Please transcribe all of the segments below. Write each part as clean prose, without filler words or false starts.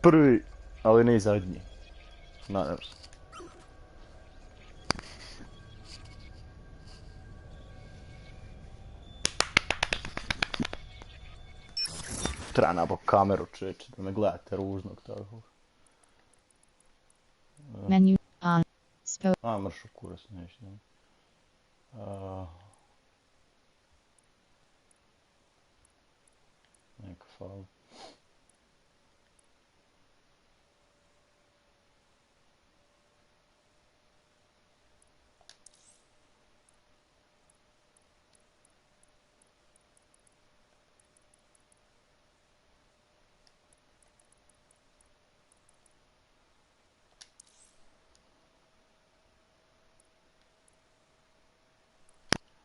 Prvi, ali ne i zadnji. Nadam se. Treba nabok kameru, čeče, da me gledate ružnog tako. Menu on. Mršu kurac, neće. Neka fali.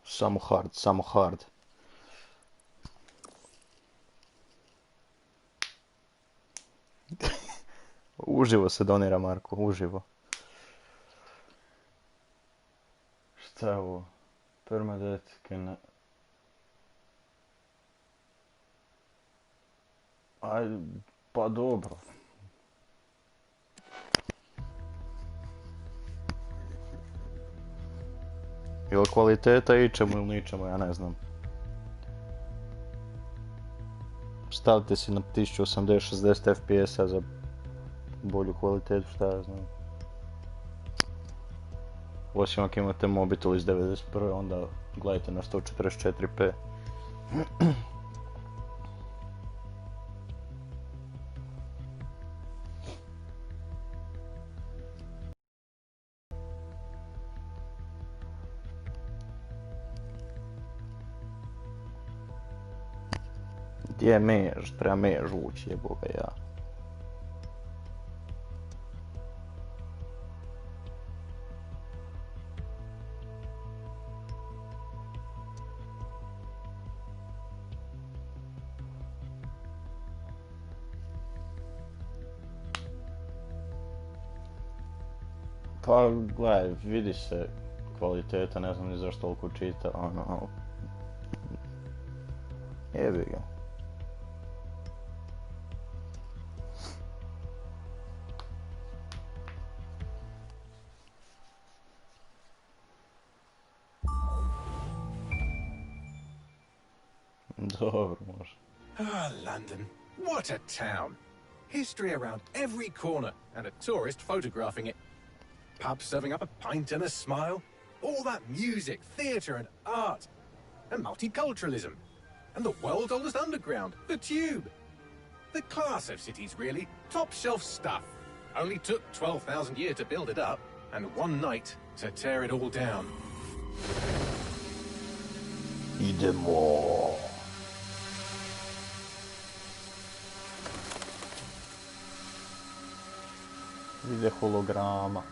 Samo hard, samo hard. Uživo se donira, Marko, uživo. Šta je ovo? Permadeath can... Ajde, pa dobro. Ili kvaliteta ičemu ili ničemu, ja ne znam. Stavite si na 1080-60 fps-a za bolju kvalitetu, šta ja znam. Osim ako imate mobitel iz 91. onda gledajte na 144p. Gdje je mež? Treba mež ući, jeboga ja. Pa gledaj, vidi se kvaliteta, ne znam ni zašto toliko čita, ono... Jebi ga. Dobro, može. Ah, London. What a town. History around every corner and a tourist photographing it. Pubs serving up a pint and a smile. All that music, theatre and art. And multiculturalism. And the world's oldest underground, the Tube. The class of cities, really. Top shelf stuff. Only took 12,000 years to build it up and one night to tear it all down. Idemo. Ide holograma.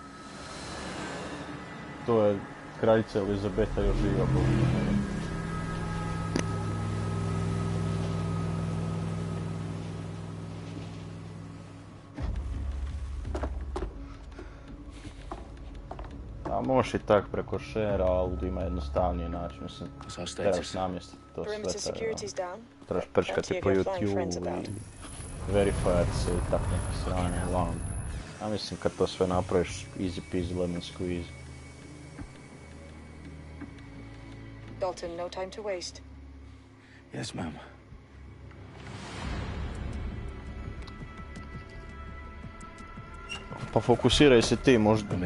To je kraljica Elizabeta još živa. A možeš i tak preko share, ali ima jednostavniji način, mislim, trebaš namjestiti to sve, trebaš prčkati po YouTube i verifijat se i tak neke strane, uglavnom. Ja mislim kad to sve napraviš, easy peasy, lemon squeeze. Dalton, no time to waste. Yes, ma'am. Pa fokusiraj se ti, možda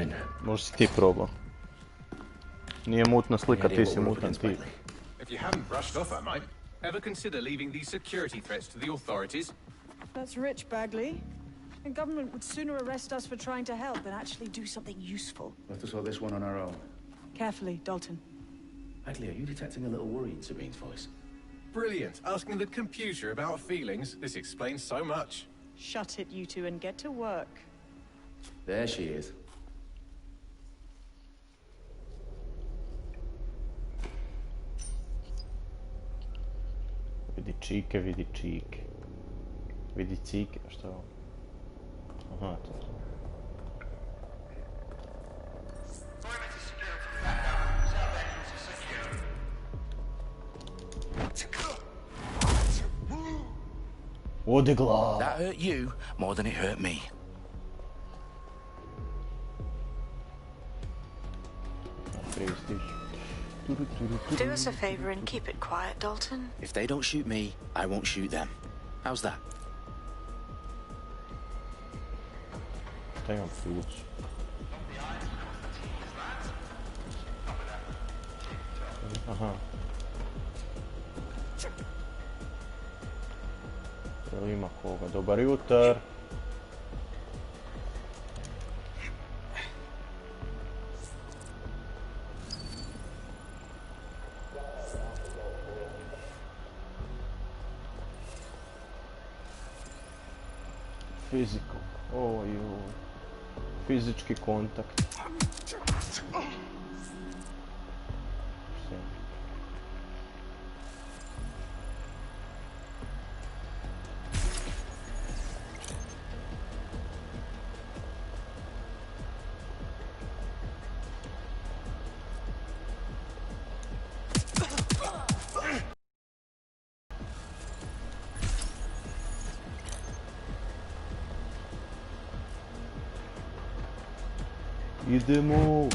si ti problem. Nije mutna slika, ti si mutan ti. If you haven't brushed off, I might. Ever consider leaving these security threats to the authorities? That's rich, Bagley. The government would sooner arrest us for trying to help than actually do something useful. We'll have to sort this one on our own. Carefully, Dalton. Bagley, are you detecting a little worry in Sabine's voice? Brilliant. Asking the computer about feelings. This explains so much. Shut it, you two, and get to work. There she is. Vidi čike, vidi čike. Vidi cike, što je ovo? Aha, to je. Odigla. That hurt you more than it hurt me. Do us a favor and keep it quiet, Dalton. If they don't shoot me, I won't shoot them. How's that? Tenham filhos. Aha. Jel ima koga? Dobar jutar. Physical. Fizički kontakt. Idemo!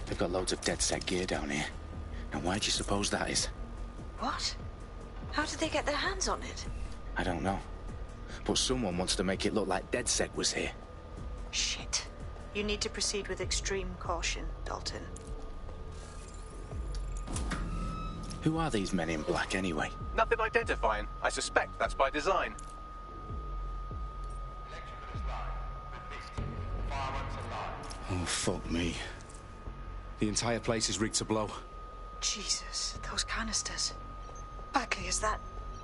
They've got loads of dead set gear down here. And why do you suppose that is? What? How did they get their hands on it? I don't know. But someone wants to make it look like DedSec was here. Shit. You need to proceed with extreme caution, Dalton. Who are these men in black, anyway? Nothing identifying. I suspect that's by design. Oh, fuck me. The entire place is rigged to blow. Jesus, those canisters. Bagley, is that...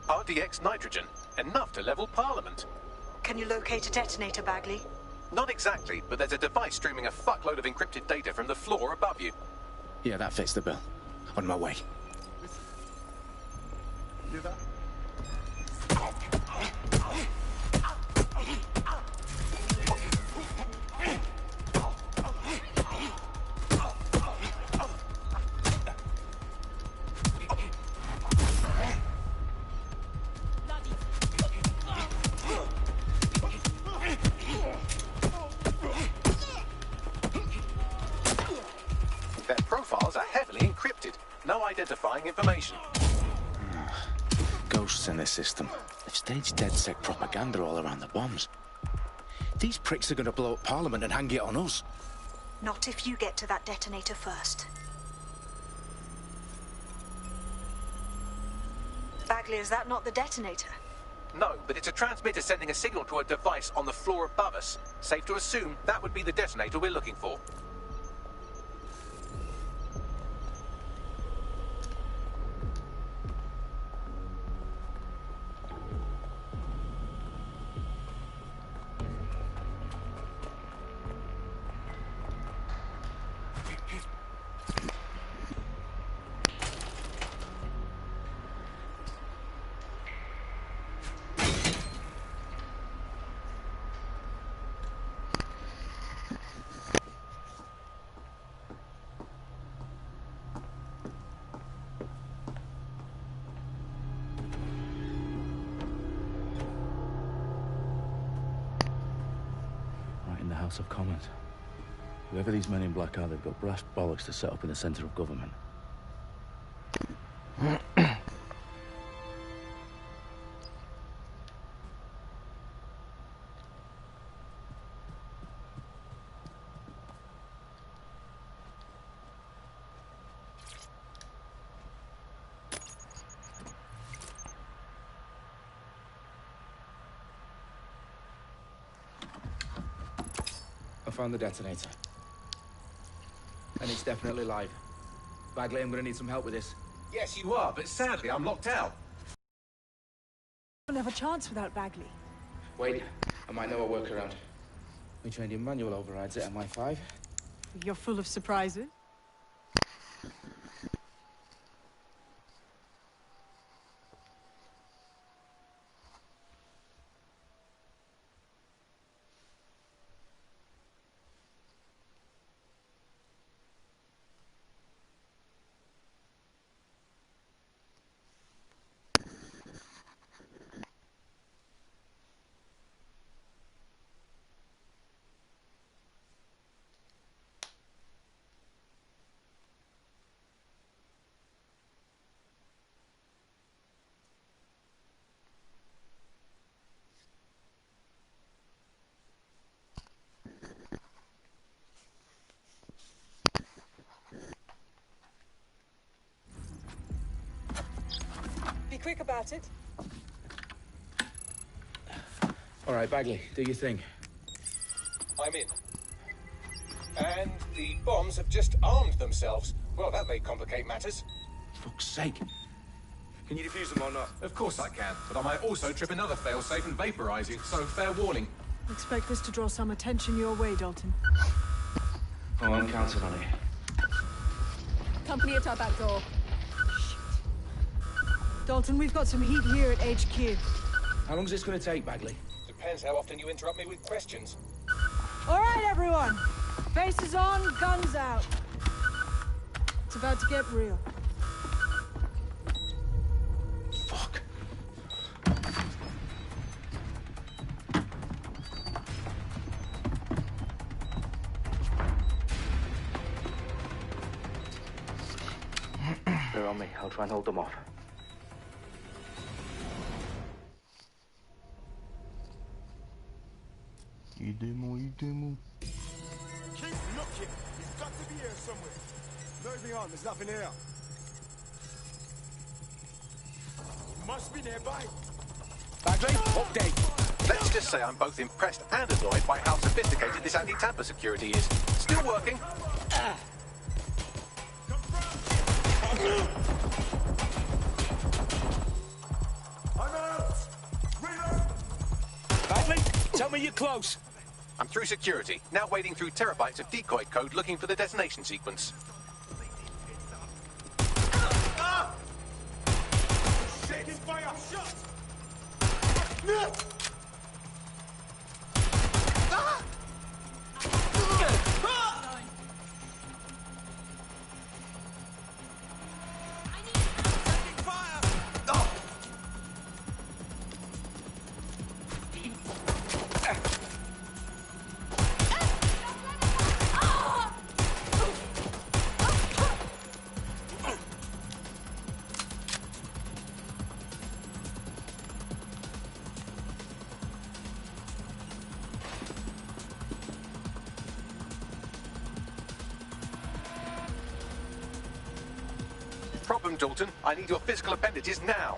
RDX nitrogen. Enough to level Parliament. Can you locate a detonator, Bagley? Not exactly, but there's a device streaming a fuckload of encrypted data from the floor above you. Yeah, that fits the bill. On my way. Do that? Their profiles are heavily encrypted. No identifying information. Ghosts in the system. They've staged DedSec propaganda all around the bombs. These pricks are going to blow up Parliament and hang it on us. Not if you get to that detonator first. Bagley, is that not the detonator? No, but it's a transmitter sending a signal to a device on the floor above us. Safe to assume that would be the detonator we're looking for. House of Commons. Whoever these men in black are, they've got brass bollocks to set up in the centre of government. I found the detonator. And it's definitely live. Bagley, I'm gonna need some help with this. Yes, you are, but sadly I'm locked out. Don't have a chance without Bagley. Wait, I might know a workaround. We trained in manual overrides at MI5. You're full of surprises. Be quick about it. All right, Bagley, do your thing. I'm in. And the bombs have just armed themselves. Well, that may complicate matters. Fuck's sake. Can you defuse them or not? Of course I can, but I might also trip another failsafe and vaporize you, so fair warning. Expect this to draw some attention your way, Dalton. Oh, I'm counting on it. Company at our back door. Dalton, we've got some heat here at HQ. How long's this gonna take, Bagley? Depends how often you interrupt me with questions. All right, everyone. Faces on, guns out. It's about to get real. Fuck. They're on me. I'll try and hold them off. Idemo. Keep looking. He's got to be here somewhere. Moving on, there's nothing here. He must be nearby. Bagley, update. Let's just say I'm both impressed and annoyed by how sophisticated this anti-tamper security is. Still working. I'm out! Reload! Bagley, tell me you're close. I'm through security, now wading through terabytes of decoy code looking for the detonation sequence. Shaking fire! Shot! Problem, Dalton. I need your physical appendages now.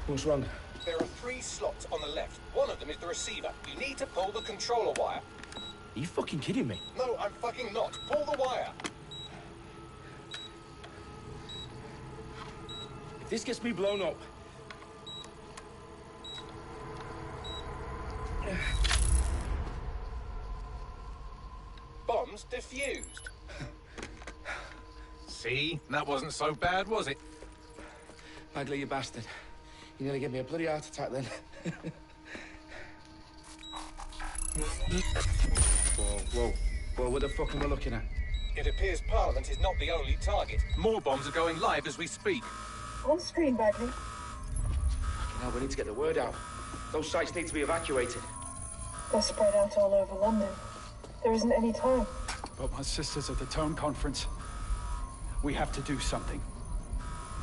What's wrong? There are 3 slots on the left. One of them is the receiver. You need to pull the controller wire. Are you fucking kidding me? No, I'm fucking not. Pull the wire. If this gets me blown up... Bombs defused. See? That wasn't so bad, was it? Bagley, you bastard. You nearly gave me a bloody heart attack then. Whoa. What the fuck am I looking at? It appears Parliament is not the only target. More bombs are going live as we speak. On screen, Bagley. Now we need to get the word out. Those sites need to be evacuated. They're spread out all over London. There isn't any time. But my sister's at the town conference. We have to do something.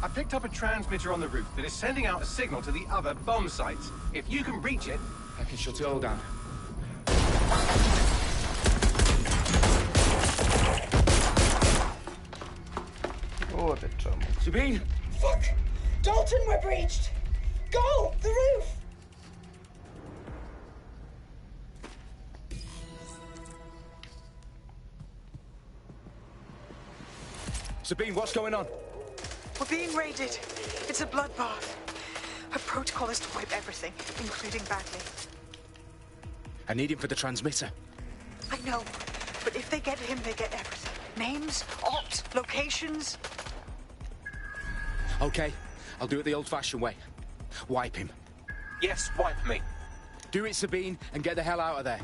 I picked up a transmitter on the roof that is sending out a signal to the other bomb sites. If you can reach it... I can shut it all down. Sabine! Fuck! Dalton, we're breached! Go! The roof! Sabine, what's going on? We're being raided. It's a bloodbath. Her protocol is to wipe everything, including Bagley. I need him for the transmitter. I know, but if they get him, they get everything. Names, ops, locations. Okay, I'll do it the old-fashioned way. Wipe him. Yes, wipe me. Do it, Sabine, and get the hell out of there.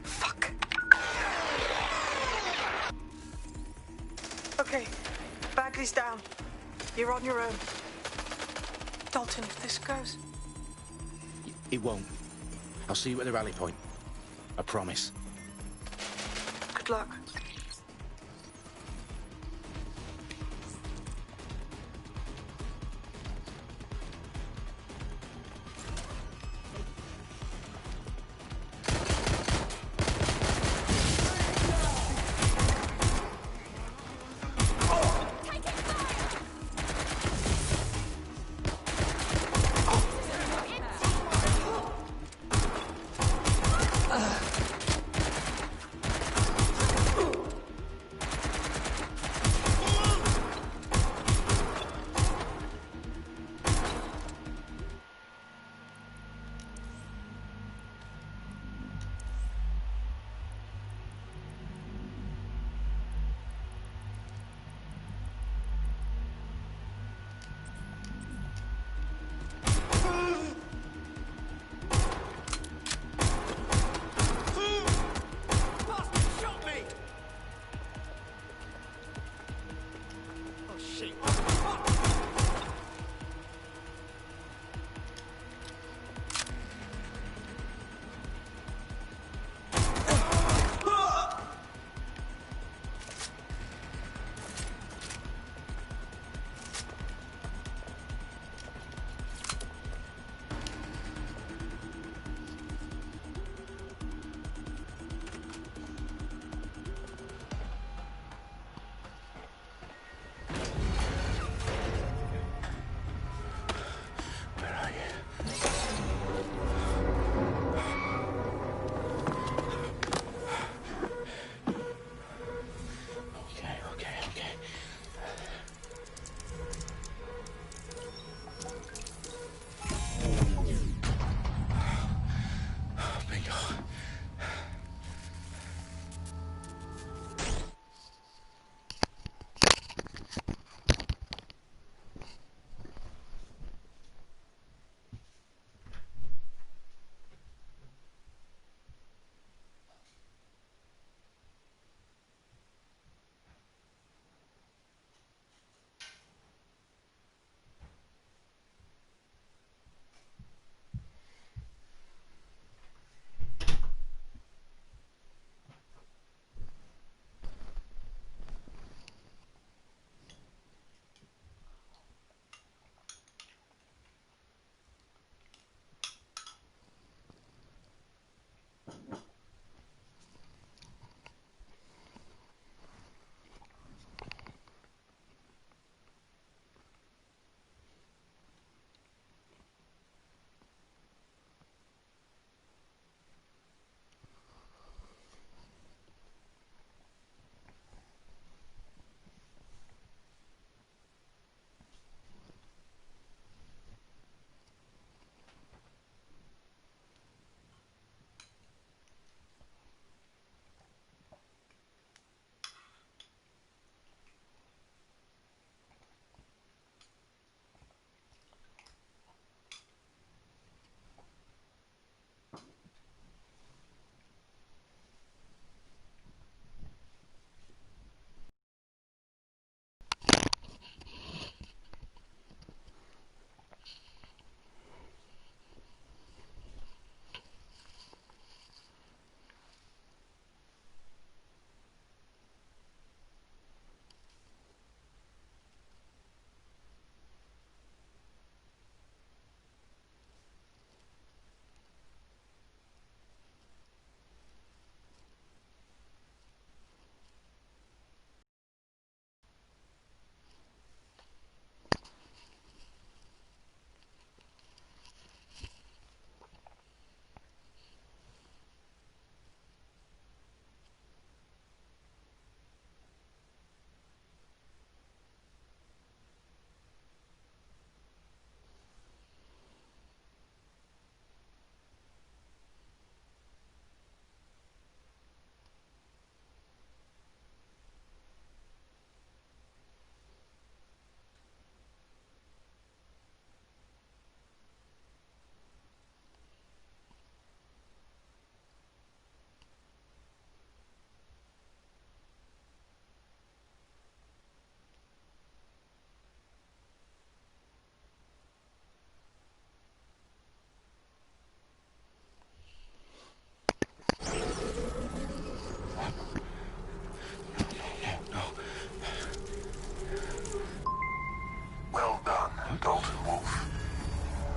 Fuck. Okay, Bagley's down. You're on your own. Dalton, if this goes... It won't. I'll see you at the rally point. I promise. Good luck.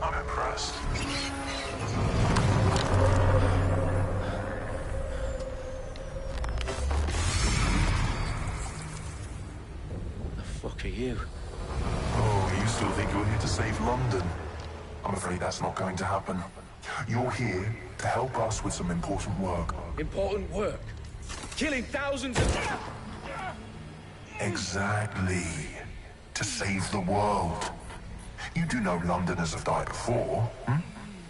I'm impressed. The fuck are you? Oh, you still think you're here to save London? I'm afraid that's not going to happen. You're here to help us with some important work. Important work? Killing thousands of... Exactly. To save the world. You do know Londoners have died before, hmm?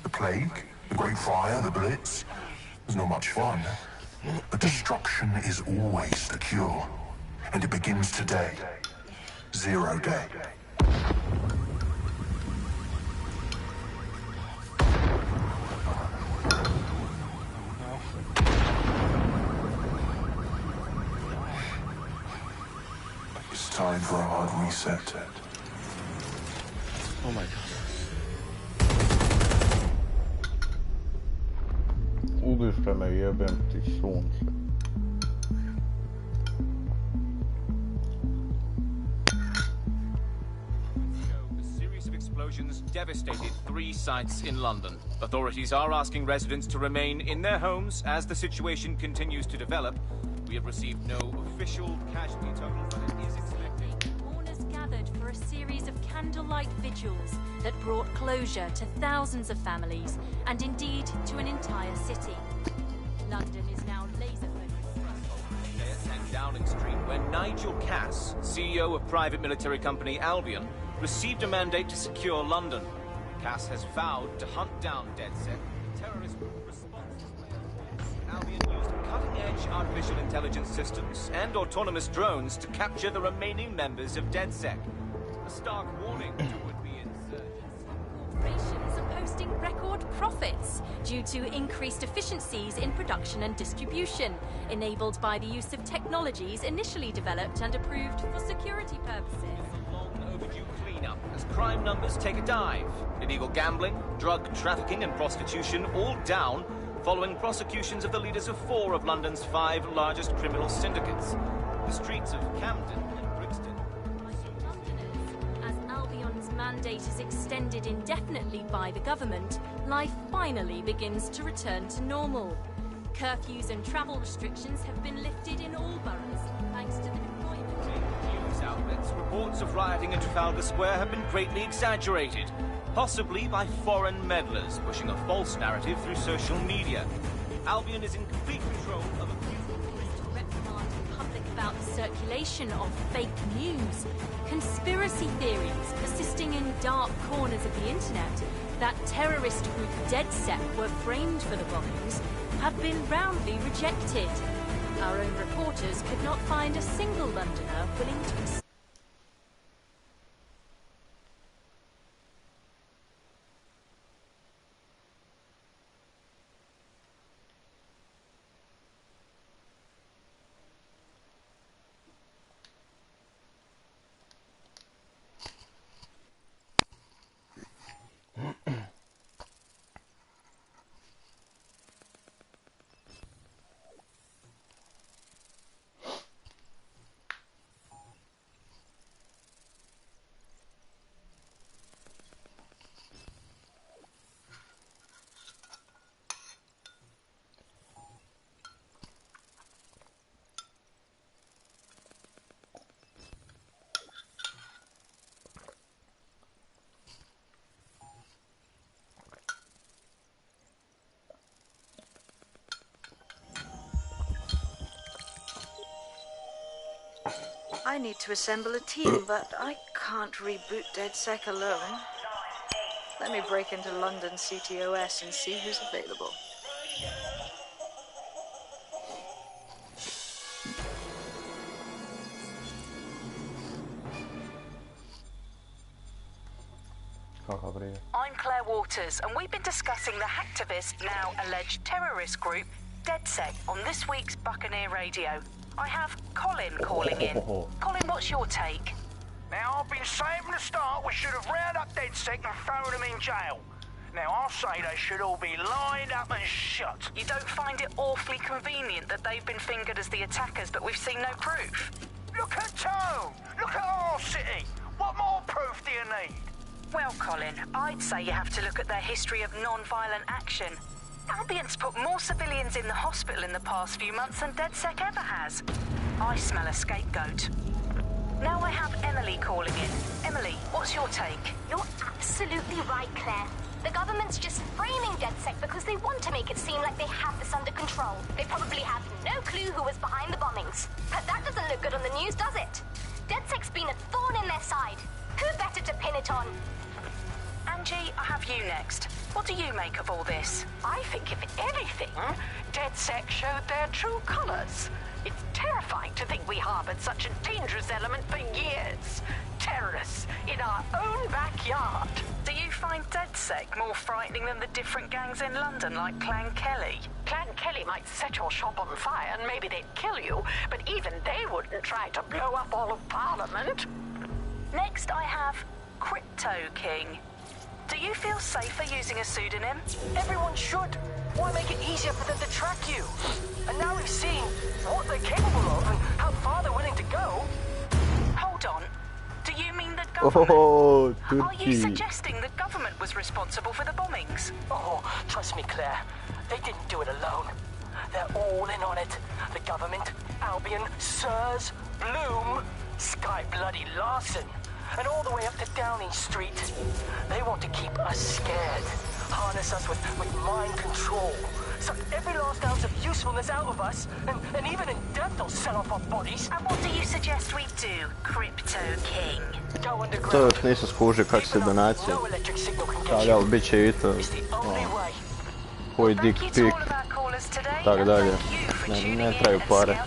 The Plague, the Great Fire, the Blitz. It's not much fun. But destruction is always the cure. And it begins today. 0 day. It's time for a hard reset. Oh my god. Ubište me, jebem ti sunce. Explosions devastated 3 sites in London. Authorities are asking residents to remain in their homes as the situation continues to develop. We have received no official casualty total, but it is expected. Mourners gathered for a series of candlelight vigils that brought closure to thousands of families and indeed to an entire city. London is now laser-focused. And Downing Street, where Nigel Cass, CEO of private military company Albion, received a mandate to secure London. Cass has vowed to hunt down DedSec, terrorist group responsible. Albion used cutting-edge artificial intelligence systems and autonomous drones to capture the remaining members of DedSec. A stark warning to would-be insurgents. Corporations are posting record profits due to increased efficiencies in production and distribution, enabled by the use of technologies initially developed and approved for security purposes. As crime numbers take a dive. Illegal gambling, drug trafficking and prostitution all down following prosecutions of the leaders of 4 of London's 5 largest criminal syndicates. The streets of Camden and Brixton. As Albion's mandate is extended indefinitely by the government, life finally begins to return to normal. Curfews and travel restrictions have been lifted in all boroughs, thanks to the deployment. News outlets, reports of rioting in Trafalgar Square have been greatly exaggerated, possibly by foreign meddlers pushing a false narrative through social media. Albion is in complete control of a reprimand the public about the circulation of fake news, conspiracy theories persisting in dark corners of the internet that terrorist group DedSec were framed for the bombings have been roundly rejected. Our own reporters could not find a single Londoner willing to accept. I need to assemble a team, but I can't reboot DedSec alone. Let me break into London CTOS and see who's available. I'm Claire Waters, and we've been discussing the hacktivist, now alleged terrorist group, DedSec, on this week's Buccaneer Radio. I have Colin calling in. Colin, what's your take? Now, I've been saying from the start we should have rounded up DedSec and thrown them in jail. Now, I'll say they should all be lined up and shot. You don't find it awfully convenient that they've been fingered as the attackers, but we've seen no proof? Look at town! Look at our city! What more proof do you need? Well, Colin, I'd say you have to look at their history of non-violent action. Albion's put more civilians in the hospital in the past few months than DedSec ever has. I smell a scapegoat. Now I have Emily calling in. Emily, what's your take? You're absolutely right, Claire. The government's just framing DedSec because they want to make it seem like they have this under control. They probably have no clue who was behind the bombings. But that doesn't look good on the news, does it? DedSec's been a thorn in their side. Who better to pin it on? Angie, I have you next. What do you make of all this? I think, if anything, DedSec showed their true colours. It's terrifying to think we harboured such a dangerous element for years. Terrorists in our own backyard. Do you find DedSec more frightening than the different gangs in London, like Clan Kelly? Clan Kelly might set your shop on fire and maybe they'd kill you, but even they wouldn't try to blow up all of Parliament. Next, I have Crypto King. Do you feel safer using a pseudonym? Everyone should. Why make it easier for them to track you? And now we've seen what they're capable of and how far they're willing to go. Hold on. Do you mean the government? Oh, Are you suggesting the government was responsible for the bombings? Oh, trust me, Claire. They didn't do it alone. They're all in on it. The government, Albion, Sirs, Bloom, Sky Bloody Larson, and all the way up to Downing Street. They want to keep us scared, harness us with mind control, suck every last ounce of usefulness out of us, and even in death they'll sell off our bodies. And what do you suggest we do, Crypto King? Go underground. To još nisam skužio kak se donacije stavljalo, bit će i to koji dick pic, tak dalje. Ne trebaju pare.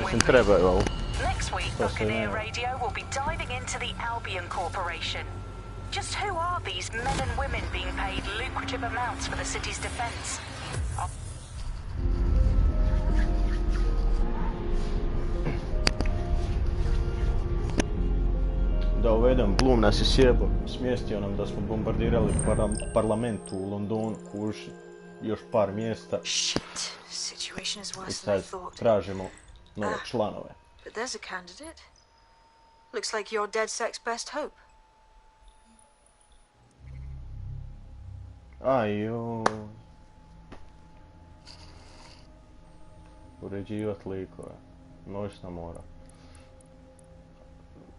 Mislim, trebaju, ali Next week, Buccaneer Radio will be diving into the Albion Corporation. Just who are these men and women being paid lucrative amounts for the city's defense? da uvedem, Bloom nas je sjebao, smjestio nam da smo bombardirali parlament u Londonu, kuži još par mjesta i sad tražimo nove članove. But there's a candidate. Looks like you're DedSec's best hope. Ajoj. Uređivat likove. Noćna mora.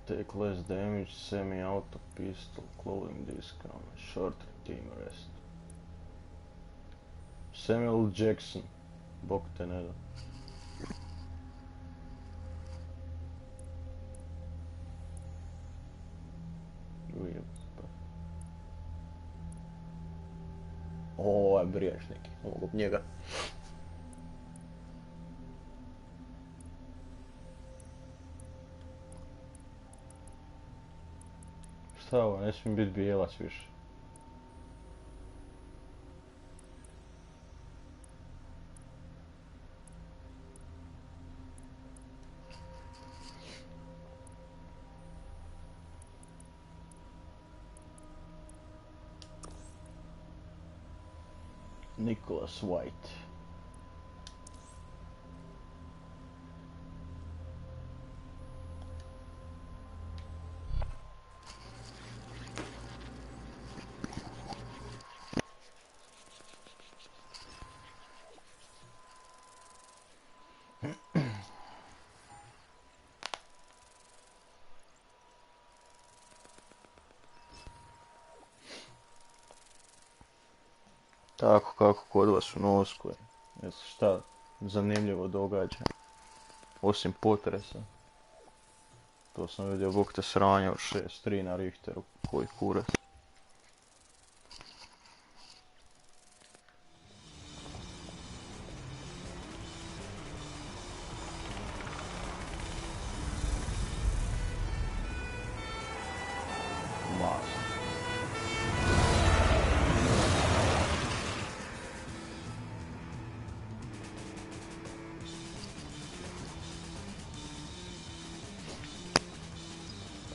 Take less damage, semi-auto pistol, clothing discount, shorter team rest. Samuel Jackson. Bog te ne da. Ovo je brijač neki, mogu njega. Šta ovo, ne smijem biti bijelac više. Nicholas White. Tako kako kod vas u Novskoj. Šta zanimljivo događa. Osim potresa. To sam vidio, bog te sranja od 6.3 na Richteru. Koji kurac.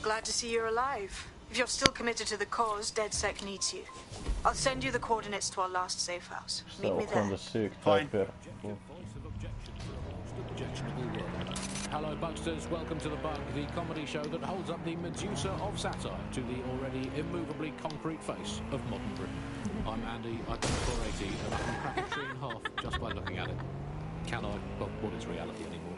Glad to see you're alive. If you're still committed to the cause, DedSec needs you. I'll send you the coordinates to our last safe house. Meet me there. Fine. Hello, Bugsters. Welcome to The Bug, the comedy show that holds up the Medusa of satire to the already immovably concrete face of modern Britain. I'm Andy, I can 480, and I can crack a tree in half just by looking at it. Can I? Well, what is reality anymore?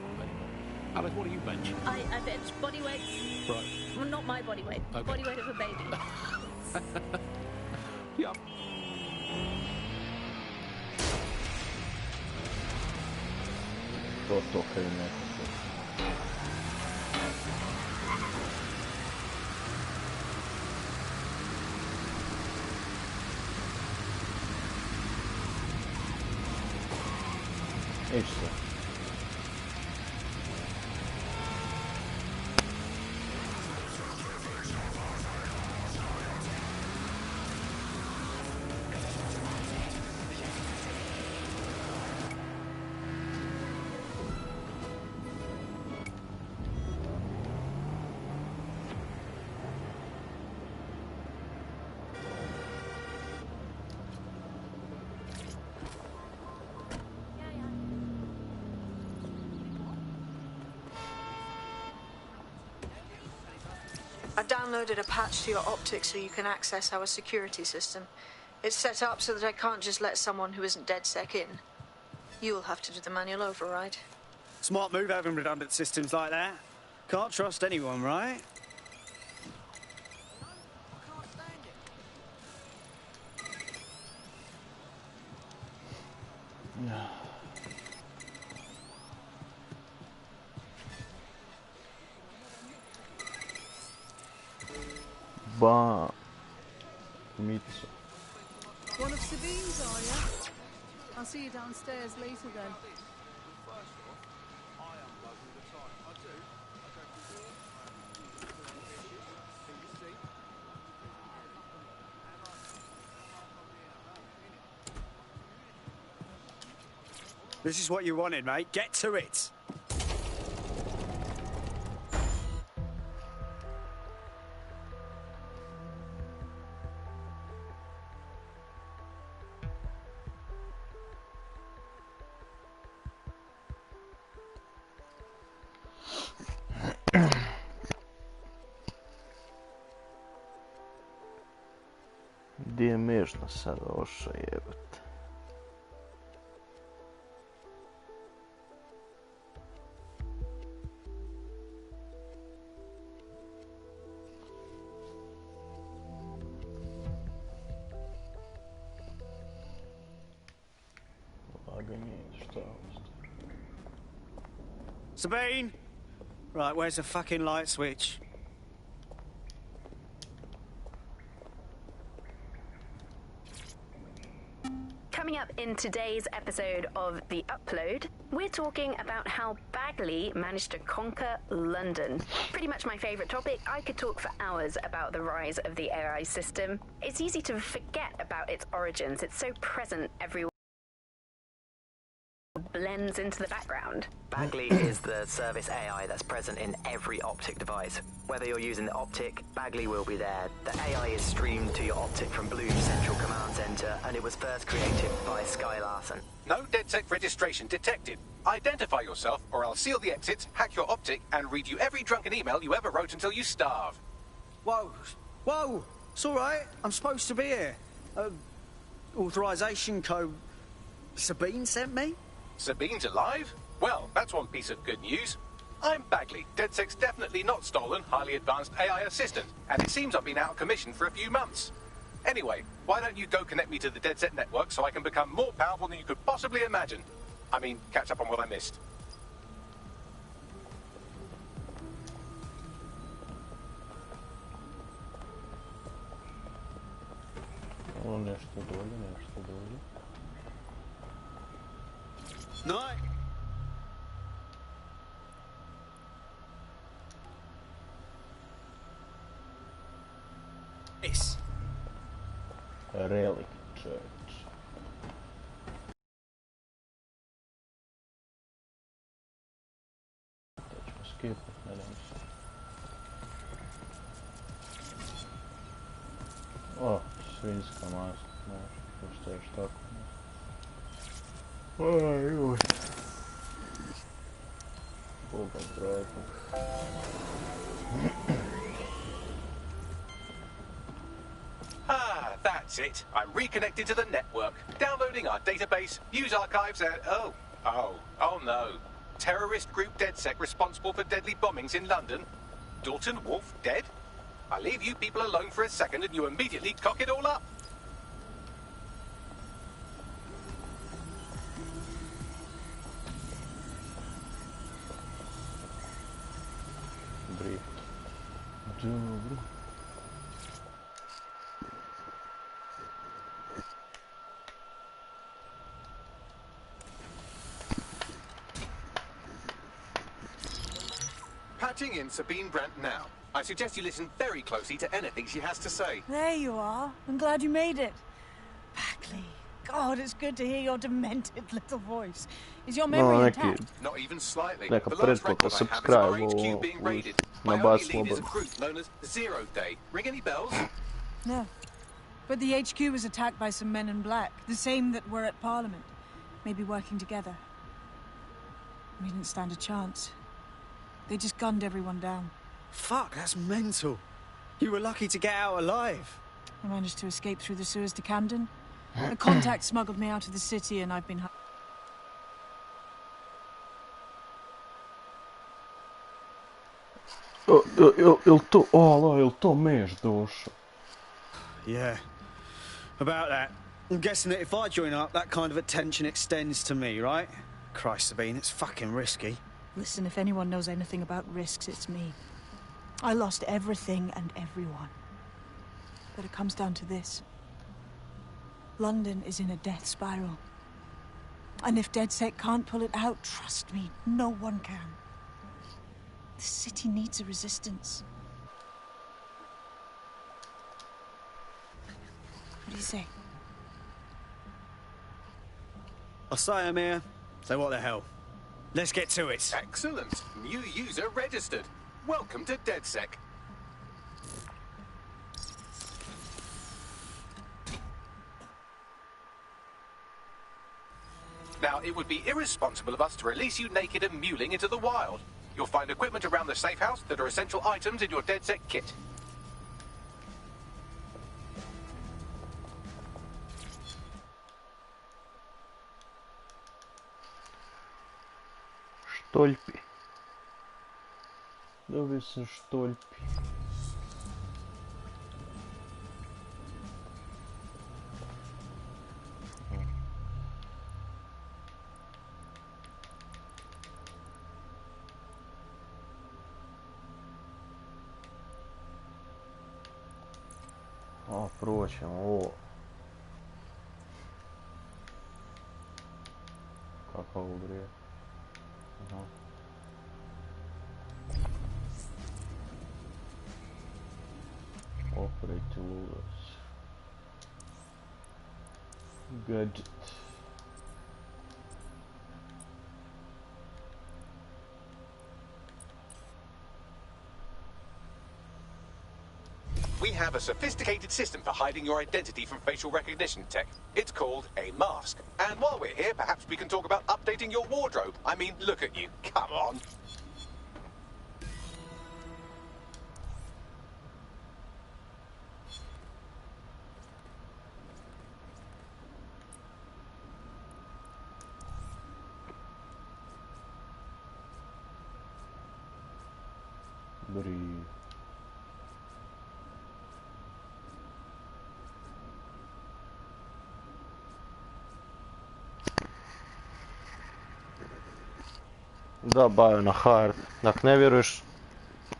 Alice, what do you bench? I bench body weights. Right. Well, not my body weight. Okay. Body weight of a baby. Yep. To kaj nekako. Ići se. I downloaded a patch to your optics so you can access our security system. It's set up so that I can't just let someone who isn't DedSec in. You'll have to do the manual override. Smart move having redundant systems like that. Can't trust anyone, right? Ba... Mitsu. One of Sabine's, are you? I'll see you downstairs later then. This is what you wanted, mate. Get to it. Gdje je mežna sad oša jebate? Laganje, šta je ovo? Sabine! Right, where's the fucking light switch? Coming up in today's episode of The Upload, we're talking about how Bagley managed to conquer London. Pretty much my favourite topic. I could talk for hours about the rise of the AI system. It's easy to forget about its origins. It's so present everywhere. Blends into the background. Bagley is the service AI that's present in every optic device. Whether you're using the optic, Bagley will be there. The AI is streamed to your optic from Bloom's central command center, and it was first created by Sky Larson. No DedSec registration detected. Identify yourself, or I'll seal the exits, hack your optic, and read you every drunken email you ever wrote until you starve. Whoa! Whoa! It's all right. I'm supposed to be here. Authorization code Sabine sent me? Sabine's alive? Well, that's one piece of good news. I'm Bagley, DedSec's definitely not stolen, highly advanced AI assistant, and it seems I've been out of commission for a few months. Anyway, why don't you go connect me to the DedSec network so I can become more powerful than you could possibly imagine? I mean, catch up on what I missed. Ovo nešto dolje, nešto dolje. No. Yes. Relic Church. To ćemo skipati, nadam se. O, svinjska masa, znaš, što je tako. Oj. Ah, that's it. I'm reconnected to the network. Downloading our database, news archives, and... Oh no. Terrorist group DedSec responsible for deadly bombings in London. Dalton Wolf dead? I leave you people alone for a second and you immediately cock it all up. Dobro. Patching in Sabine Brandt now. I suggest you listen very closely to anything she has to say. There you are. I'm glad you made it. Bagley. God, it's good to hear your demented little voice. Is your memory intact? Not even slightly. Neka The last record I have is of our HQ being raided. My only lead is a group known as Zero Day. Ring any bells? No. But the HQ was attacked by some men in black. The same that were at Parliament. Maybe working together. We didn't stand a chance. They just gunned everyone down. Fuck, that's mental. You were lucky to get out alive. I managed to escape through the sewers to Camden. A contact smuggled me out of the city and I've been... Jel to Meš došao? Yeah. About that. I'm guessing that if I join up, that kind of attention extends to me, right? Christ, Sabine, it's fucking risky. Listen, if anyone knows anything about risks, it's me. I lost everything and everyone. But it comes down to this. London is in a death spiral. And if DedSec can't pull it out, trust me, no one can. The city needs a resistance. What do you say? I say I'm here, so what the hell? Let's get to it. Excellent. New user registered. Welcome to DedSec. Now, it would be irresponsible of us to release you naked and mewling into the wild. You'll find equipment around the safe house that are essential items in your DedSec kit. Štolpi. Dobio sam štolpi. O, proćemo ovo. Kako ovo grije? Aha. Operate lures. Gadget. We have a sophisticated system for hiding your identity from facial recognition tech. It's called a mask. And while we're here, perhaps we can talk about updating your wardrobe. I mean, look at you. Come on. Breathe. Da, bajo na hard. Ako ne vjeruješ,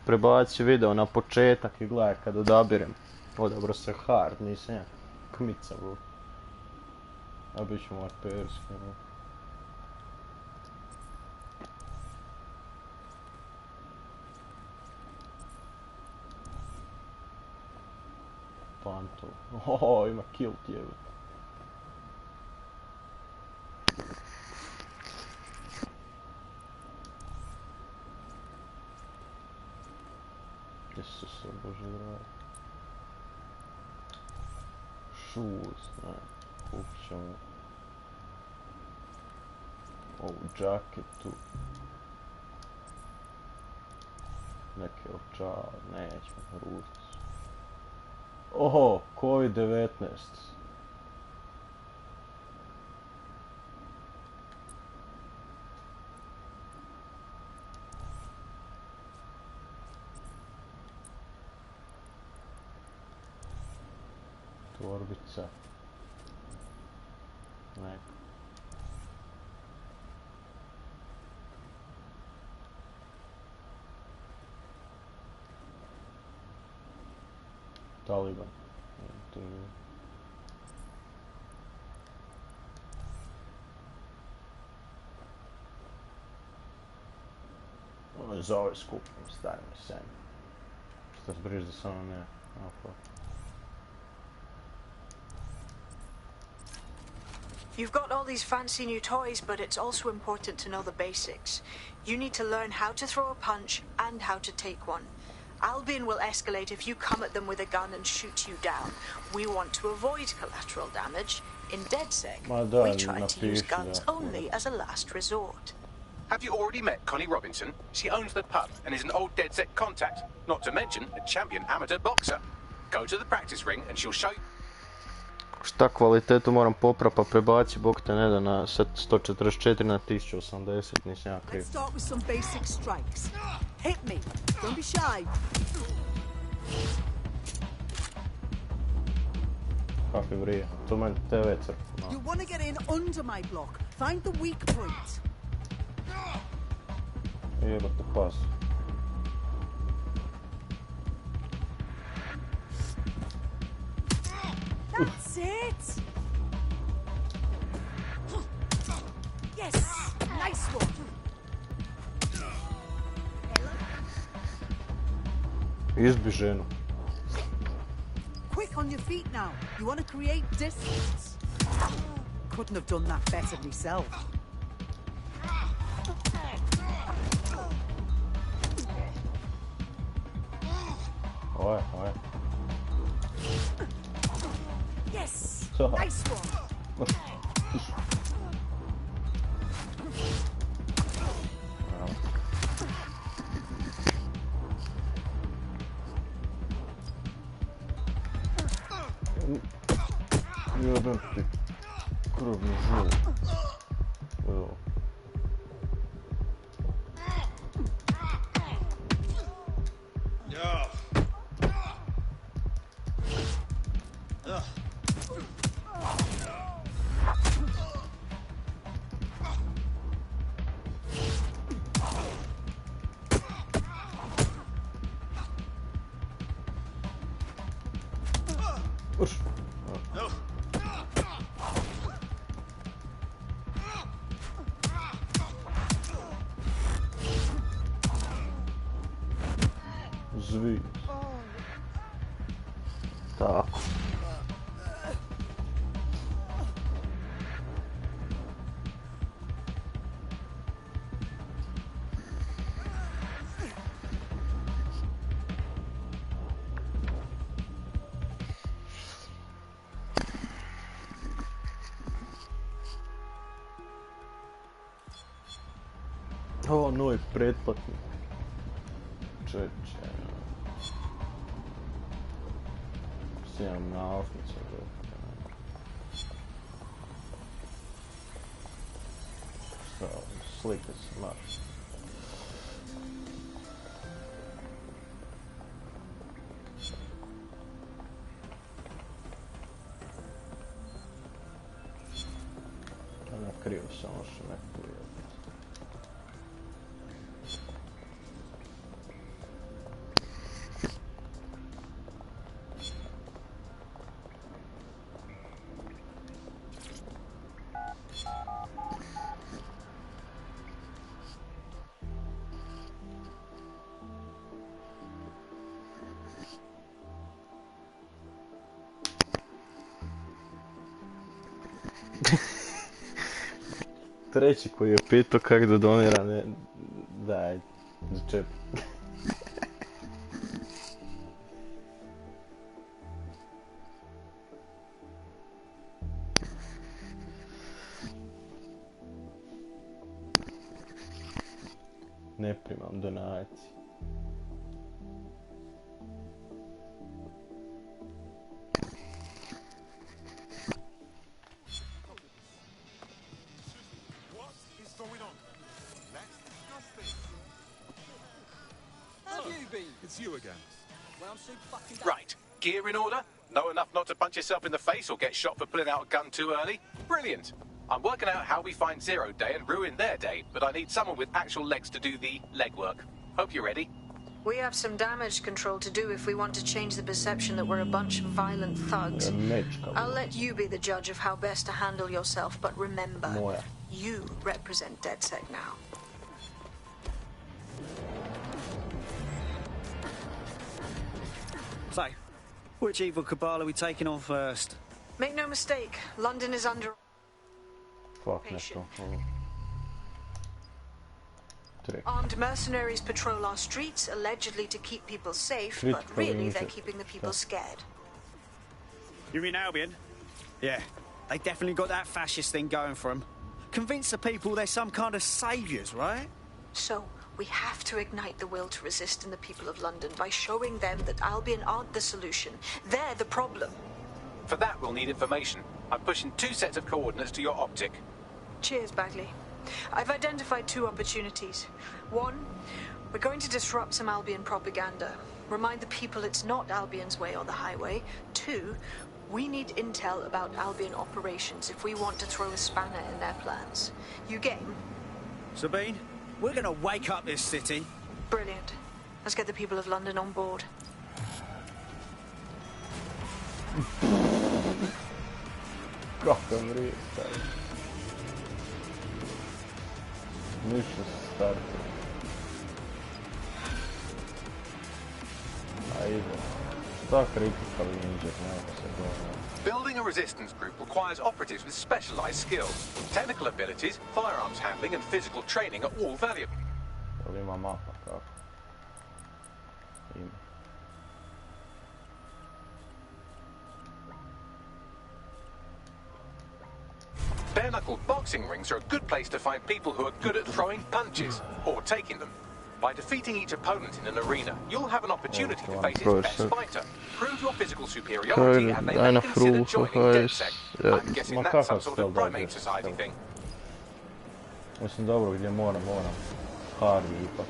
prebaci video na početak i gledaj kad odabirem. Odabro se hard, nisam ja kmica, bro. A bit ću moj perski, bro. Panto. O, ima kilt jebe. Isuse, Bože dragi. Shoes, ne. Kupit ćemo ovu džaketu. Neke očar, nećemo, ružno su. Oho, COVID-19. Torbica. Neka. Taliban. Ovo za ovaj skup, stavimo sen. Što se briš da samo ne... You've got all these fancy new toys, but it's also important to know the basics. You need to learn how to throw a punch and how to take one. Albion will escalate if you come at them with a gun and shoot you down. We want to avoid collateral damage. In DedSec, we try to use guns only as a last resort. Have you already met Connie Robinson? She owns the pub and is an old DedSec contact, not to mention a champion amateur boxer. Go to the practice ring and she'll show you... Šta kvalitetu moram poprapa prebaci, bog te ne da na 144 na 1080, nisam ja kriv. Let's start with some basic strikes. Hit me, don't be shy. Kakvi vrije, to meni TV crkva. You want to get in under my block. Find the weak point. Jebate Pasu. That's it! Yes! Nice one! Izbi ženu. Quick on your feet now. You want to create distance. Couldn't have done that better myself. Oj. Yes! So. Nice one! Jebem ti krvni žul. Evo. Zvi. Tako. Ovo novi pretplatnik. Čeče. Sijam naošnicu. Šta, slike se marš. Krivo samo što ne krivo. Treći koji je pitao kak da donira, ne... Daj, začep. Ne primam donacije. It's you again. Well, I'm so fucking Right. Gear in order? Know enough not to punch yourself in the face or get shot for pulling out a gun too early? Brilliant. I'm working out how we find Zero Day and ruin their day, but I need someone with actual legs to do the legwork. Hope you're ready. We have some damage control to do if we want to change the perception that we're a bunch of violent thugs. I'll let you be the judge of how best to handle yourself, but remember, you represent DedSec now. So, which evil cabal are we taking on first? Make no mistake, London is under occupation. Armed mercenaries patrol our streets, allegedly to keep people safe, but really they're keeping the people scared. You mean Albion? Yeah, they definitely got that fascist thing going for them. Convince the people they're some kind of saviours, right? So, we have to ignite the will to resist in the people of London by showing them that Albion aren't the solution. They're the problem. For that, we'll need information. I'm pushing 2 sets of coordinates to your optic. Cheers, Bagley. I've identified 2 opportunities. 1, we're going to disrupt some Albion propaganda. Remind the people it's not Albion's way or the highway. 2, we need intel about Albion operations if we want to throw a spanner in their plans. You game? Sabine, we're gonna wake up this city. Brilliant. Let's get the people of London on board. Kako mrijete. Ništa se starta. Ajde. Šta critical injured, nema se govori. Building a resistance group requires operatives with specialized skills. Technical abilities, firearms handling, and physical training are all valuable. Ali ima mapa, kako? Ima. Bare-knuckle boxing rings are a good place to find people who are good at throwing punches, or taking them. By defeating each opponent in an arena, you'll have an opportunity to face its best fighter. Prove your physical superiority and they may consider joining DedSec. I'm guessing that's some sort of primate society thing. Mislim dobro gdje moram. Hardy ipak.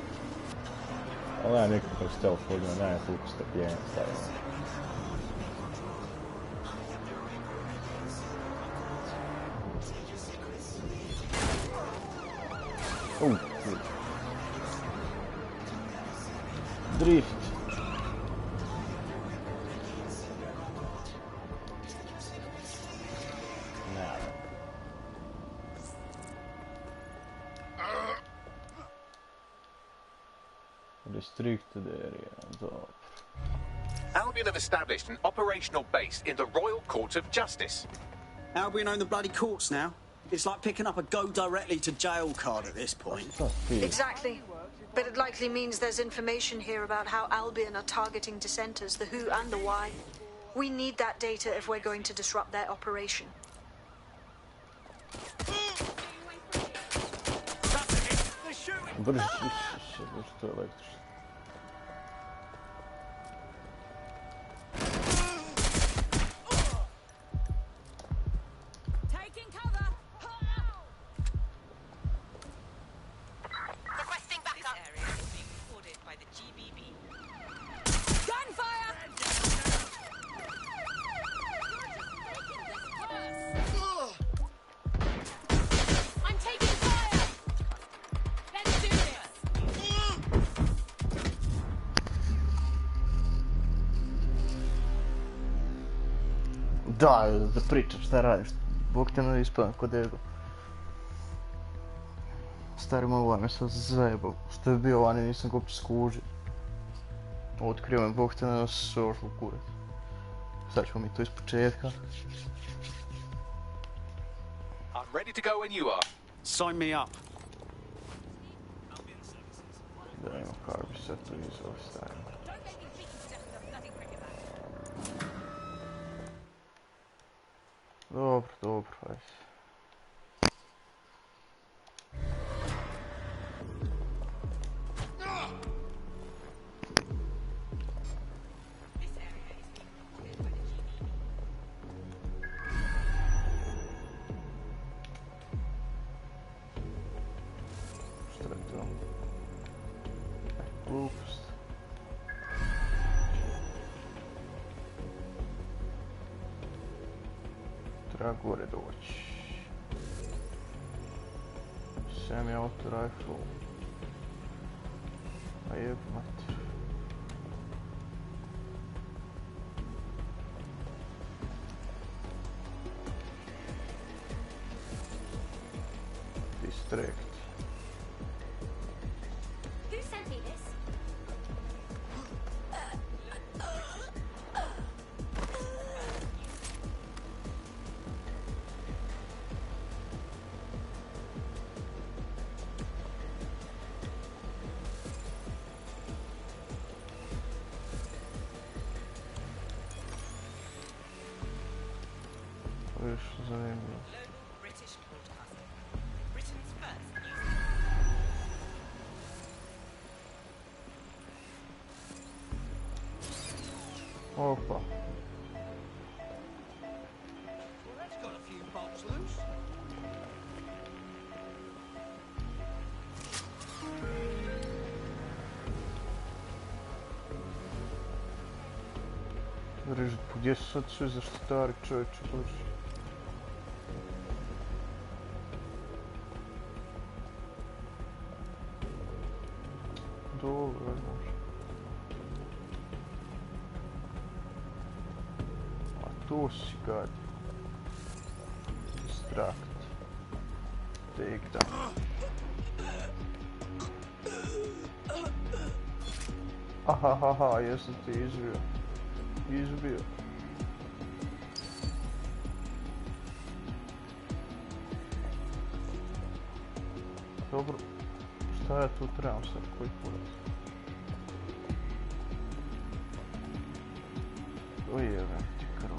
Ali nema nikakav stealth hodina, nema toliko strpljenja stavljeno. Drift. Restricted area. Albion have established an operational base in the Royal Court of Justice. Albion own the bloody courts now. It's like picking up a go directly to jail card at this point. Exactly. But it likely means there's information here about how Albion are targeting dissenters, the who and the why. We need that data if we're going to disrupt their operation. Da pričam šta radiš, Bog te ne ispadam kod ego. Stari moj ovaj me sad zajebao, što je bio vani nisam ga uopće skužio. Otkrio me, Bog te ne nosi sve ošlo u kurac. Sad ćemo mi to iz početka. I'm ready to go when you are. Sign me up. Da ima kako bi se to izostavio. Dobro, ajde. Šta je to? Glupost. Treba gore doći. Semi-auto rifle. A jeb mater. Distract. Who sent me this? Još zanimljivo. Opa. Reži, gdje su sad svi zaštitari, čovječe, bože? Dobro, može. A tu si gadi. Distract. Take down. Ahahaha, jesam ti izbio. Izbio. Dobro. Šta ja tu trebam sad? Koji kurac? Ojebem ti krv.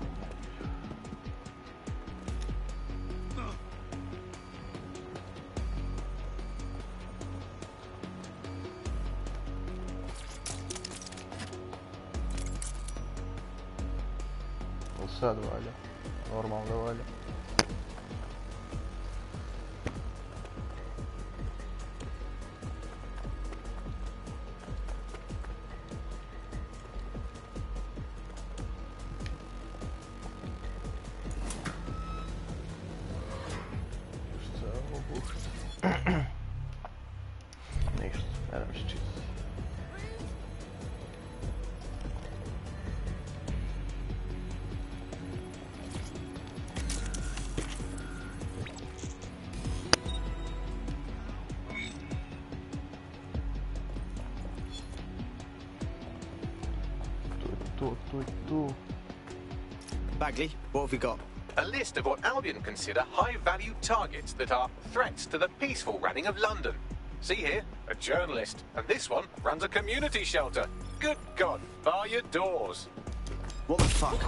Sad valja. Normalno valja. Šta je ovo buhta? Ništa, ne dam se čitati. Bagley, what have we got? A list of what Albion consider high-value targets that are threats to the peaceful running of London. See here, a journalist, and this one runs a community shelter. Good God, bar your doors. What the fuck?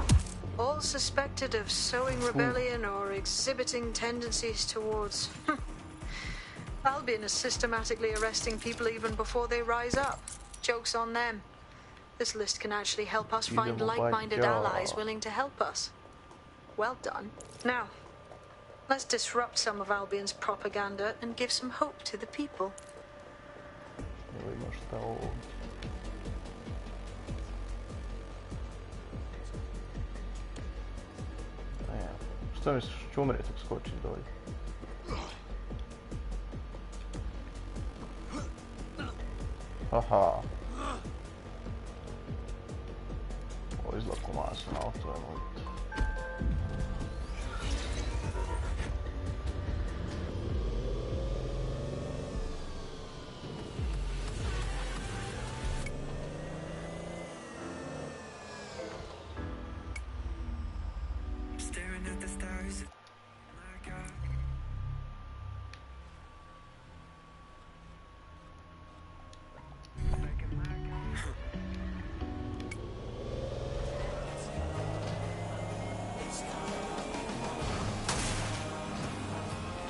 All suspected of sowing rebellion or exhibiting tendencies towards... Albion is systematically arresting people even before they rise up. Joke's on them. This list can actually help us find like-minded allies willing to help us. Well done. Now, let's disrupt some of Albion's propaganda and give some hope to the people. Šta misliš, ću umriti ako skočiš dolje? Haha. Ovo izgleda ko masno auto, je moj.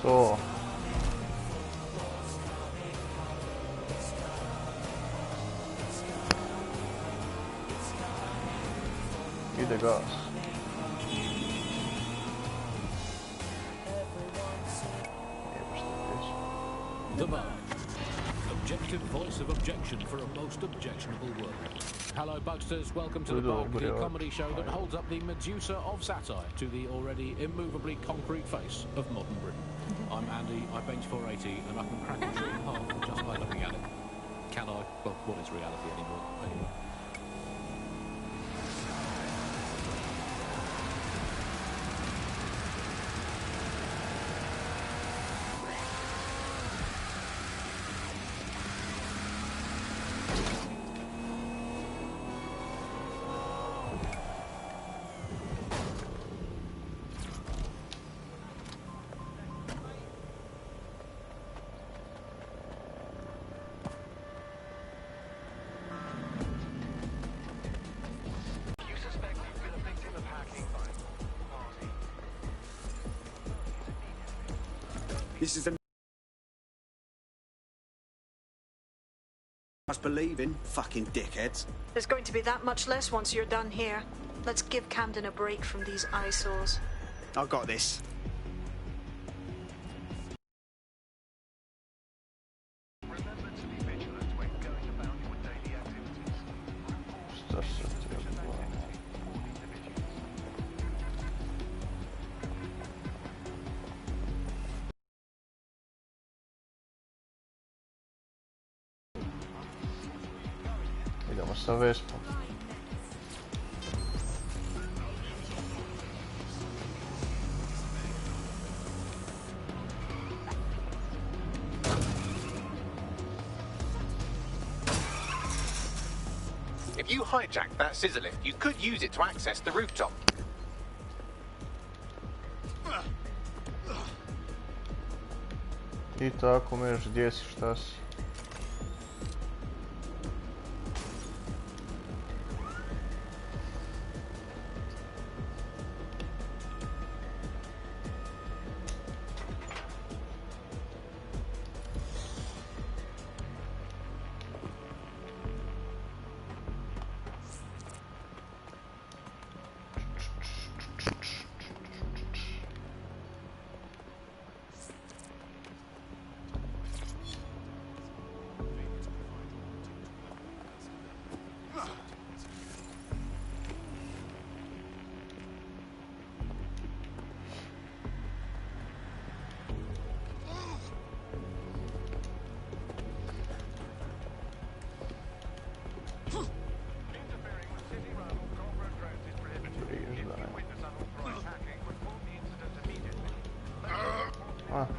To. Ide gas. The Bar. Objective voice of objection for a most objectionable world. Hello, Bugsters. Welcome to The Bug, the comedy show that holds up the Medusa of satire to the already immovably concrete face of modern Britain. I'm Andy, I bench 480, and I can crack a tree in half just by looking at it. Can I? Well, what is reality anymore? Anyway. This is the must believe in, fucking dickheads. There's going to be that much less once you're done here. Let's give Camden a break from these eyesores. I got this. Idemo sa Vespom. If you hijack that scissor lift, you could use it to access the rooftop. I tako meš, gdje si, šta si?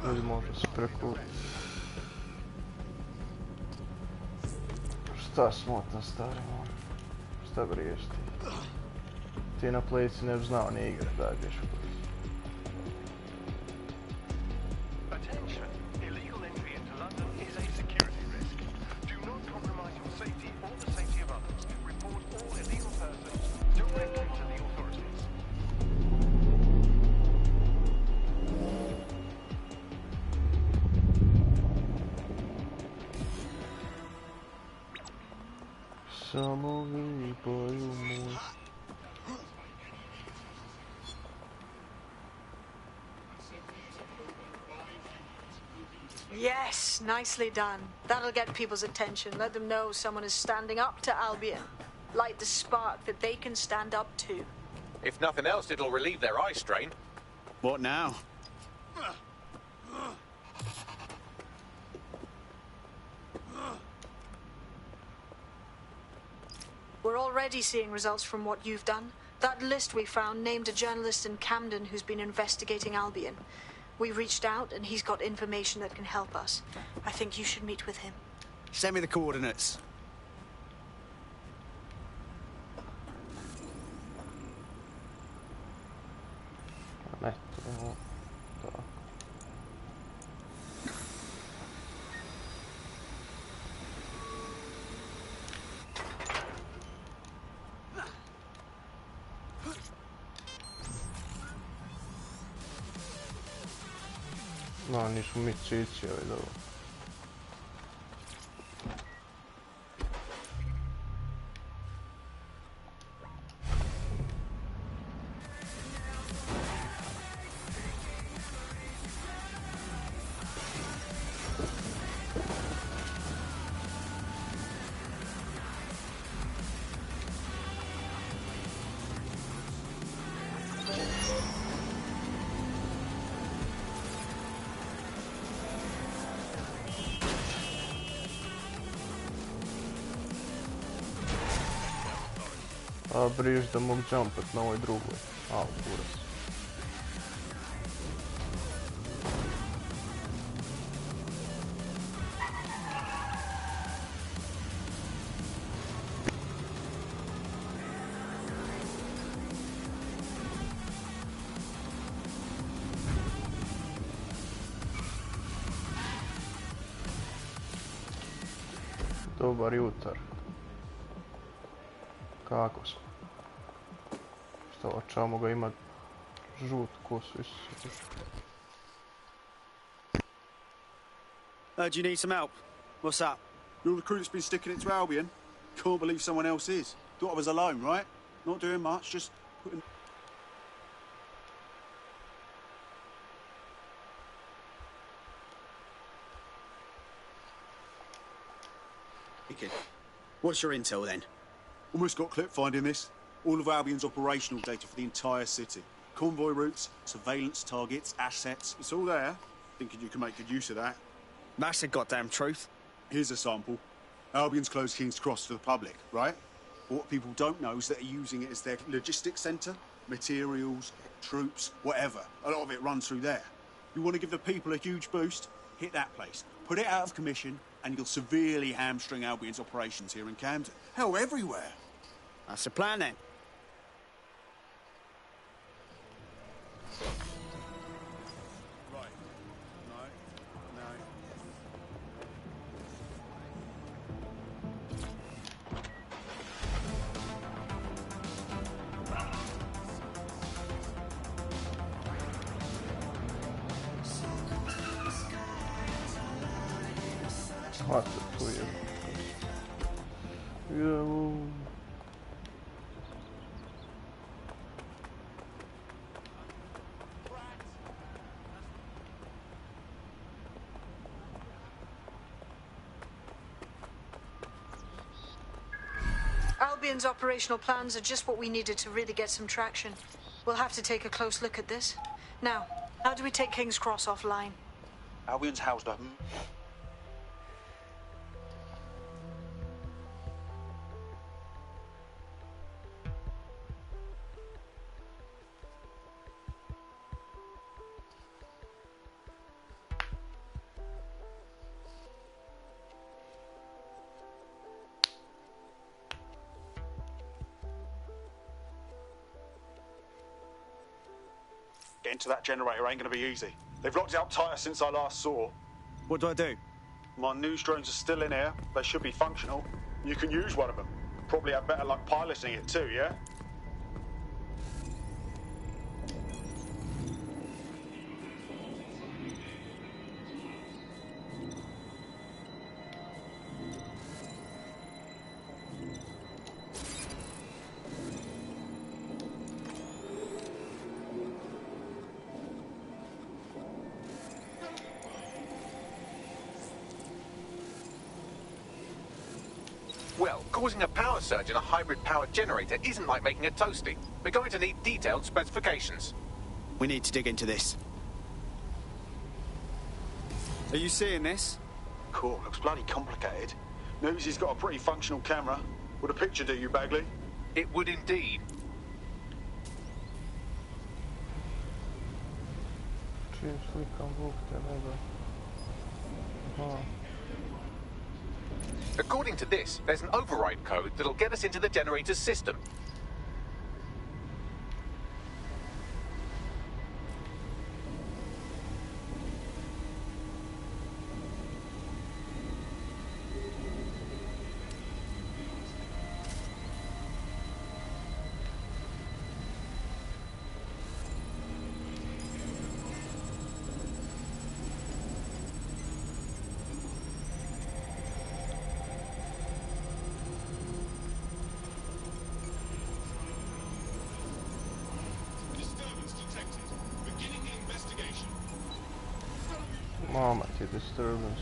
Ljudi može se preko... Šta smotan stari mora? Šta briješ ti? Ti na plejci ne bi znao ni igre, daj bješ u plejci. Samo vi boju moj. Yes, nicely done. That'll get people's attention. Let them know someone is standing up to Albion. Light the spark that they can stand up to. If nothing else, it'll relieve their eye strain. What now? We're already seeing results from what you've done. That list we found named a journalist in Camden who's been investigating Albion. We reached out and he's got information that can help us. I think you should meet with him. Send me the coordinates. No, nismo mi cici ovaj dobro. Briš da mogu jumpat na ovoj drugoj. Au, kurac. Dobar jutar. Kako smo? Što, čamo ga ima žut kosu, Isuse. Do you need some help? What's up? Your recruit's been sticking it to Albion? Can't believe someone else is. Thought I was alone, right? Not doing much, just putting... What's your intel then? Almost got clip finding this. All of Albion's operational data for the entire city. Convoy routes, surveillance targets, assets. It's all there. Thinking you can make good use of that. That's the goddamn truth. Here's a sample. Albion's closed King's Cross to the public, right? But what people don't know is that they're using it as their logistics centre. Materials, troops, whatever. A lot of it runs through there. You want to give the people a huge boost? Hit that place. Put it out of commission, and you'll severely hamstring Albion's operations here in Camden. Hell, everywhere. That's the plan, then. Right. No. What the fuck? Yo. Albion's operational plans are just what we needed to really get some traction. We'll have to take a close look at this. Now, how do we take King's Cross offline? Albion's housed up. Getting to that generator ain't gonna be easy. They've locked it up tighter since I last saw. What do I do? My news drones are still in here. They should be functional. You can use one of them. Probably have better luck piloting it too, yeah? Well, causing a power surge in a hybrid-powered generator isn't like making a toasty. We're going to need detailed specifications. We need to dig into this. Are you seeing this? Cool, looks bloody complicated. Newsy's got a pretty functional camera. Would a picture do you, Bagley? It would indeed. Čim slikam Vuk te nego. Aha. According to this, there's an override code that'll get us into the generator's system. Mama ti disturbance.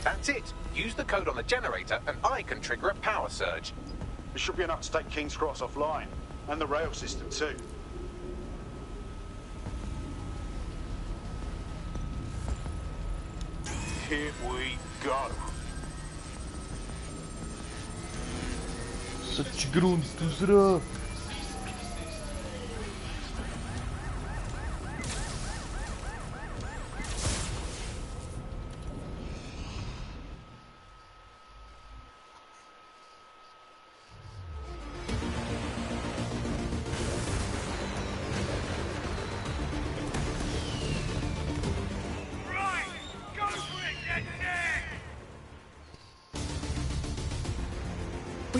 That's it. Use the code on the generator and I can trigger a power surge. It should be enough to take King's Cross offline. And the rail system too. Here we go. Such grund to zra.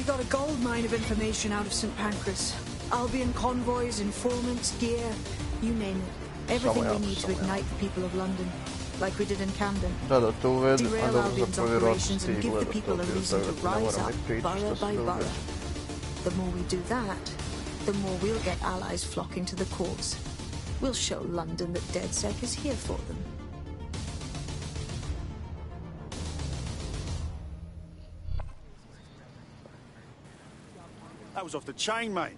Got a gold mine of information out of St. Pancras. Albion convoys, informants, gear, you name it. Everything we need to ignite the people of London, like we did in Camden. Derail Albion's operations and give the people a reason to rise up, borough by borough. The more we do that, the more we'll get allies flocking to the cause. We'll show London that DedSec is here for them. That was off the chain, mate.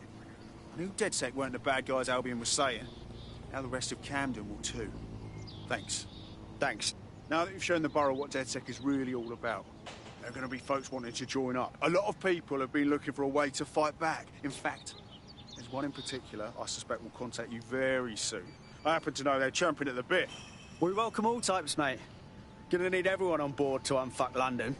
I knew DedSec weren't the bad guys Albion was saying. Now the rest of Camden will too. Thanks. Thanks. Now that you've shown the borough what DedSec is really all about, there are going to be folks wanting to join up. A lot of people have been looking for a way to fight back. In fact, there's one in particular I suspect will contact you very soon. I happen to know they're chomping at the bit. We welcome all types, mate. Gonna need everyone on board to unfuck London.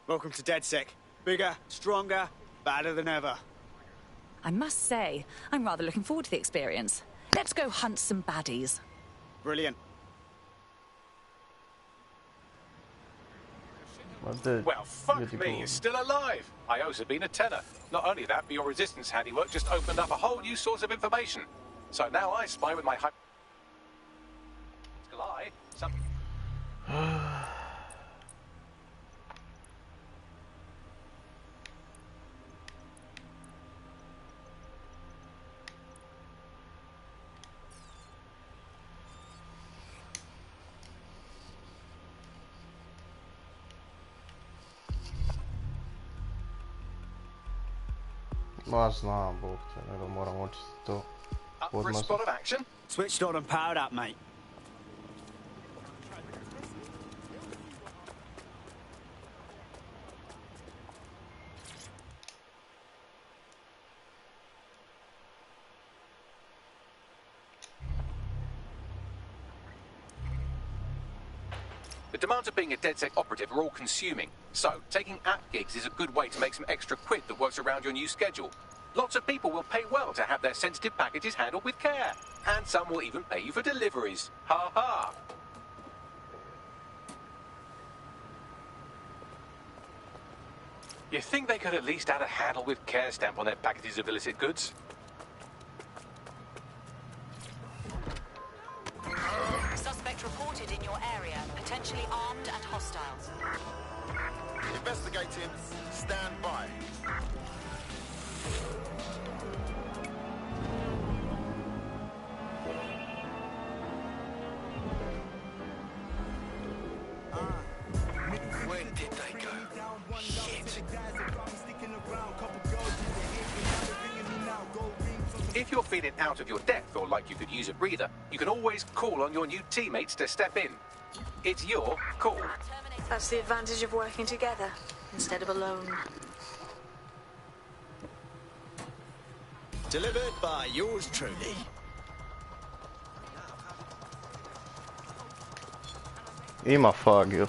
Welcome to DedSec. Bigger, stronger, badder than ever. I must say, I'm rather looking forward to the experience. Let's go hunt some baddies. Brilliant. Well, fuck me, you're still alive. I owe Sabine £10. Not only that, but your resistance handiwork just opened up a whole new source of information. So now I spy with my eye. Ma znam, Bog te, nego moram očistiti to. Odmah. Switched on and powered up, mate. The demands of being a DedSec operative are all-consuming, so taking app gigs is a good way to make some extra quid that works around your new schedule. Lots of people will pay well to have their sensitive packages handled with care, and some will even pay you for deliveries. Ha ha! You think they could at least add a handle with care stamp on their packages of illicit goods? Suspect reported in your area, potentially armed and hostile. Investigating. Stand by. Where did they go? Shit. If you're feeling out of your depth or like you could use a breather, you can always call on your new teammates to step in. It's your call. That's the advantage of working together instead of alone. Delivered by yours truly. Ima fagiju.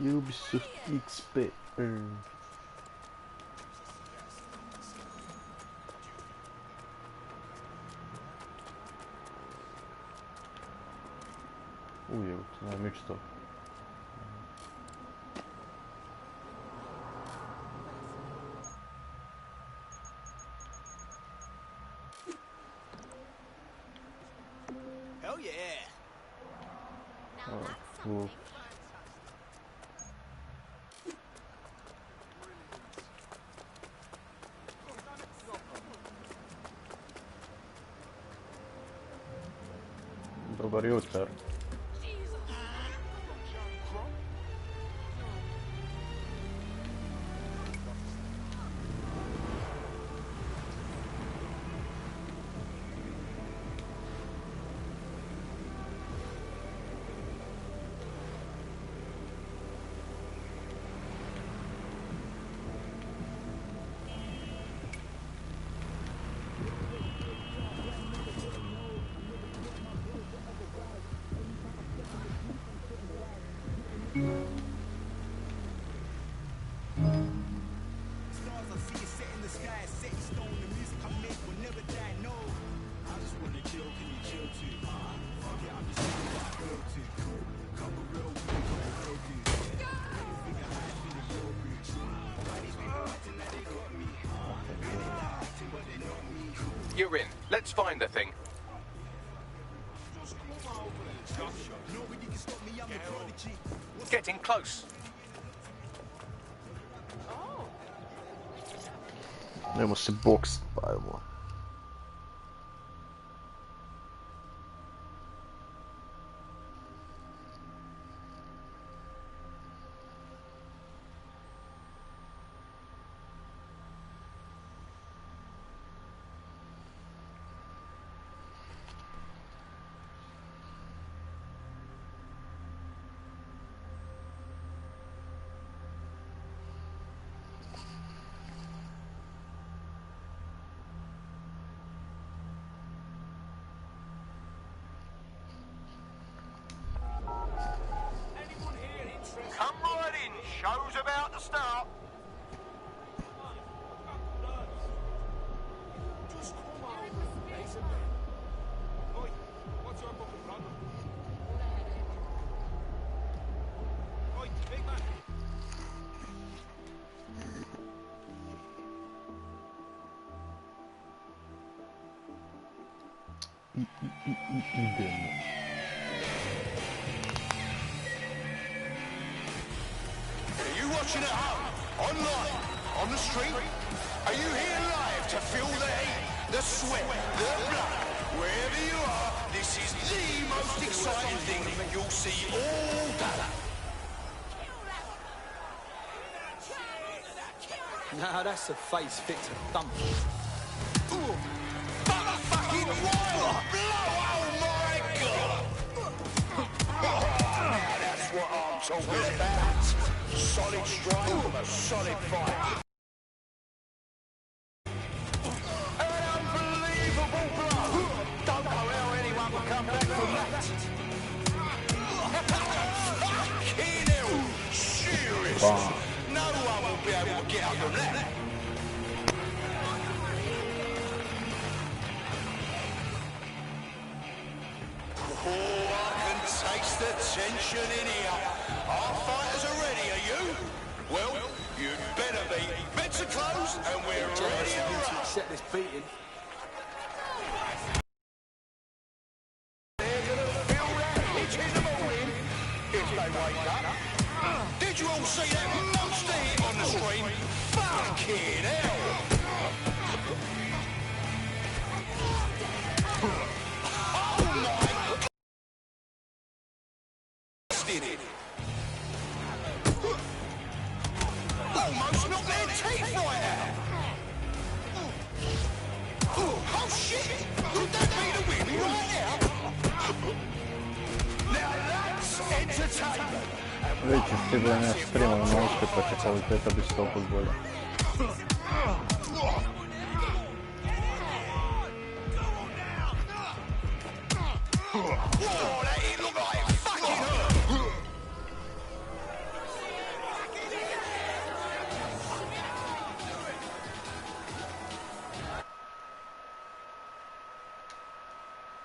Ubisoft XP. Ujel, ne vem, što. Hell yeah. Cool. Dobar jutar. You're in. Let's find the thing. Getting close. Idemo se boks, pa evo. Come right in. Show's about to start. Idemo. Are you watching at home, online, on the street? Are you here live to feel the heat, the sweat, the blood? Wherever you are, this is the most exciting thing you'll see all day. Nah, that's a face fit to thump. Motherfucking wild blow! Oh my god! Now that's what I'm talking about. Solid strike, a solid fight. An unbelievable blow! Don't know how anyone will come back from that. Fucking hell! Seriously? No one will be able to get up from that. Oh, I can taste the tension in here. Our fighters are ready, are you? Well, you'd better be. Beds are closed and we're ready to roll. Set this beating. They're gonna feel that hitch in the morning if they wake up. Did you all see that monster hit on the stream? Fucking hell! Oh my god! Did it? Almost knocked their teeth right out! Oh shit! Could that be the win right now? Now that's entertainment! Vidite, stigla je nešto streama na ušte, pa će kvaliteta biti 100% bolja. Oh,